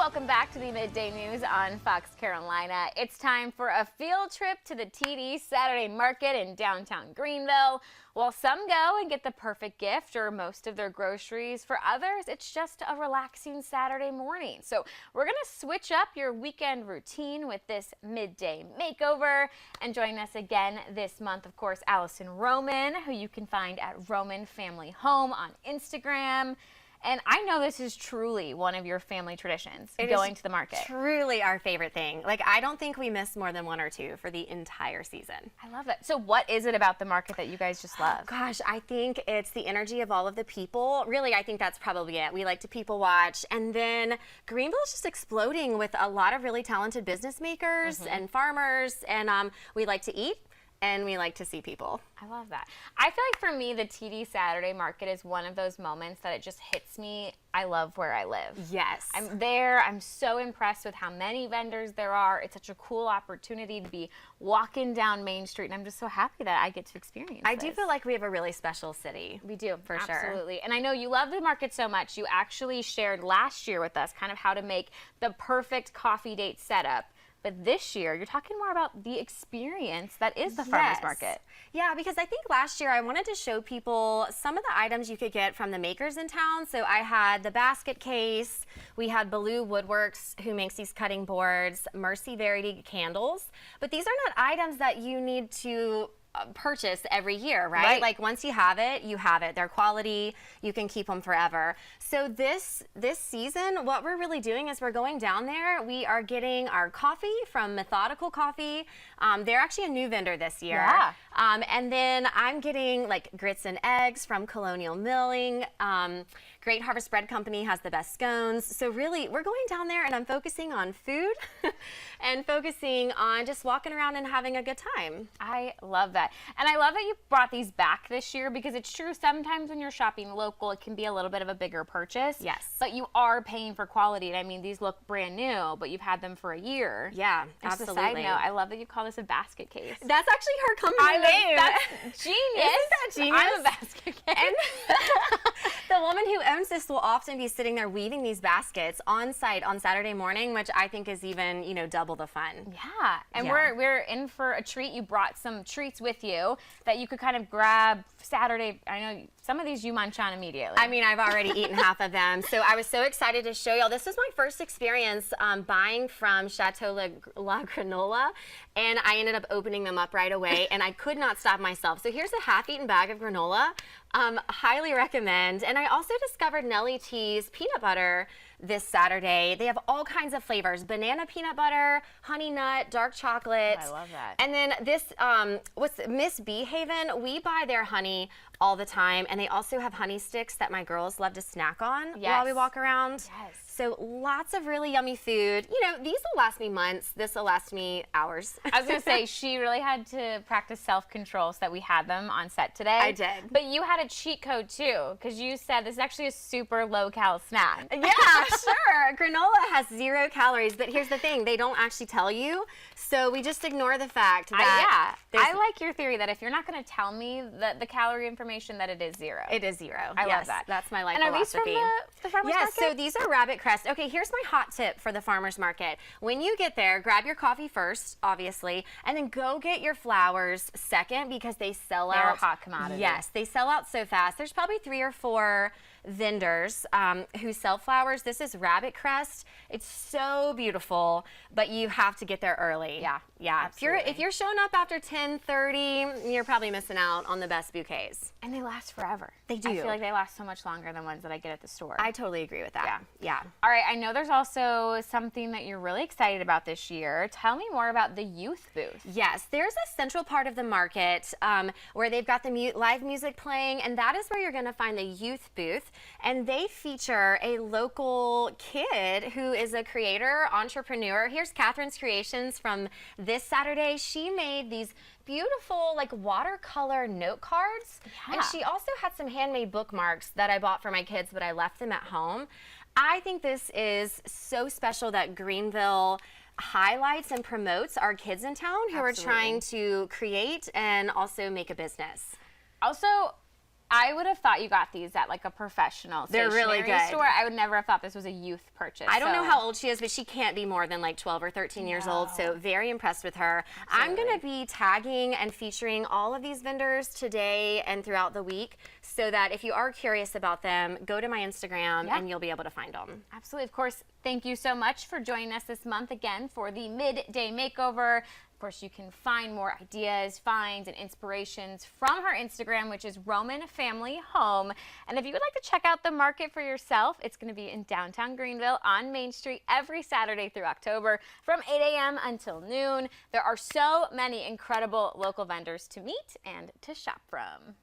welcome back to the Midday News on Fox Carolina. It's time for a field trip to the TD Saturday Market in downtown Greenville. While some go and get the perfect gift or most of their groceries, for others, it's just a relaxing Saturday morning. So we're going to switch up your weekend routine with this Midday Makeover. And joining us again this month, of course, Allison Roman, who you can find at Roman Family Home on Instagram. And I know this is truly one of your family traditions, going to the market. Truly our favorite thing. Like, I don't think we miss more than one or two for the entire season. I love it. So what is it about the market that you guys just love? Gosh, I think it's the energy of all of the people. Really, I think that's probably it. We like to people watch. And then Greenville is just exploding with a lot of really talented business makers and farmers. And we like to eat. And we like to see people. I love that. I feel like for me, the TD Saturday Market is one of those moments that it just hits me. I love where I live. Yes. I'm there. I'm so impressed with how many vendors there are. It's such a cool opportunity to be walking down Main Street, and I'm just so happy that I get to experience I do feel like we have a really special city. We do, for sure. Absolutely. And I know you love the market so much. You actually shared last year with us kind of how to make the perfect coffee date setup. But this year, you're talking more about the experience that is the farmers market. Yeah, because I think last year I wanted to show people some of the items you could get from the makers in town. So I had the basket case. We had Baloo Woodworks, who makes these cutting boards, Mercy Verity candles. But these are not items that you need to purchase every year, right? Like, once you have it, you have it. They're quality. You can keep them forever. So this season, what we're really doing is we're going down there. We are getting our coffee from Methodical Coffee. They're actually a new vendor this year. Yeah. And then I'm getting like grits and eggs from Colonial Milling. Great Harvest Bread Company has the best scones. So really, we're going down there and I'm focusing on food and focusing on just walking around and having a good time. I love that. And I love that you brought these back this year, because it's true, sometimes when you're shopping local, it can be a little bit of a bigger purchase. Yes. But you are paying for quality. And I mean, these look brand new, but you've had them for a year. Yeah, Just absolutely. a side note, I love that you call this a basket case. That's actually her company name. That's genius. Isn't that genius? I'm a basket case. And the woman who owns this will often be sitting there weaving these baskets on site on Saturday morning, which I think is even, you know, double the fun. Yeah, and Yeah. we're in for a treat. You brought some treats with you that you could kind of grab Saturday. I know some of these you munch on immediately. I mean, I've already eaten half of them, so I was so excited to show y'all. This was my first experience buying from Chateau La Granola, and I ended up opening them up right away, and I could not stop myself. So here's a half-eaten bag of granola. Highly recommend. And I also discovered Nellie T's peanut butter this Saturday. They have all kinds of flavors: banana peanut butter, honey nut, dark chocolate. I love that. And then this, what's Miss Bee Haven? We buy their honey all the time, and they also have honey sticks that my girls love to snack on while we walk around. Yes. So lots of really yummy food. You know, these will last me months. This will last me hours. I was going to say, she really had to practice self-control so that we had them on set today. I did. But you had a cheat code, too, because you said this is actually a super low-cal snack. Yeah, sure. Granola has 0 calories, but here's the thing. They don't actually tell you, so we just ignore the fact that... I like your theory that if you're not going to tell me the calorie information, that it is 0. It is 0. I love that. That's my life and philosophy. And are these from the farmer's market? Yes, so these are rabbit crest. Okay, here's my hot tip for the farmer's market. When you get there, grab your coffee first, obviously, and then go get your flowers second, because they sell out. They're a hot commodity. Yes, they sell out so fast. There's probably 3 or 4 vendors who sell flowers. This is rabbit crest. It's so beautiful, but you have to get there early. Yeah, If you're showing up after 10:30, you're probably missing out on the best bouquets. And they last forever. They do. I feel like they last so much longer than ones that I get at the store. I totally agree with that. Yeah. All right, I know there's also something that you're really excited about this year. Tell me more about the youth booth. Yes, there's a central part of the market where they've got the live music playing, and that is where you're going to find the youth booth. And they feature a local kid who is a creator, entrepreneur. Here's Catherine's Creations from this Saturday. She made these beautiful like watercolor note cards. Yeah. And she also had some handmade bookmarks that I bought for my kids, but I left them at home. I think this is so special that Greenville highlights and promotes our kids in town who are trying to create and also make a business. Also, I would have thought you got these at like a professional They're really stationery good. store. I would never have thought this was a youth purchase. I don't know so- how old she is, but she can't be more than like 12 or 13 years old, so very impressed with her. I'm going to be tagging and featuring all of these vendors today and throughout the week, so that if you are curious about them, go to my Instagram and you'll be able to find them. Absolutely. Of course, thank you so much for joining us this month again for the Midday Makeover. Of course, you can find more ideas, finds, and inspirations from her Instagram, which is Roman Family Home. And if you would like to check out the market for yourself, it's going to be in downtown Greenville on Main Street every Saturday through October from 8 a.m. until noon. There are so many incredible local vendors to meet and to shop from.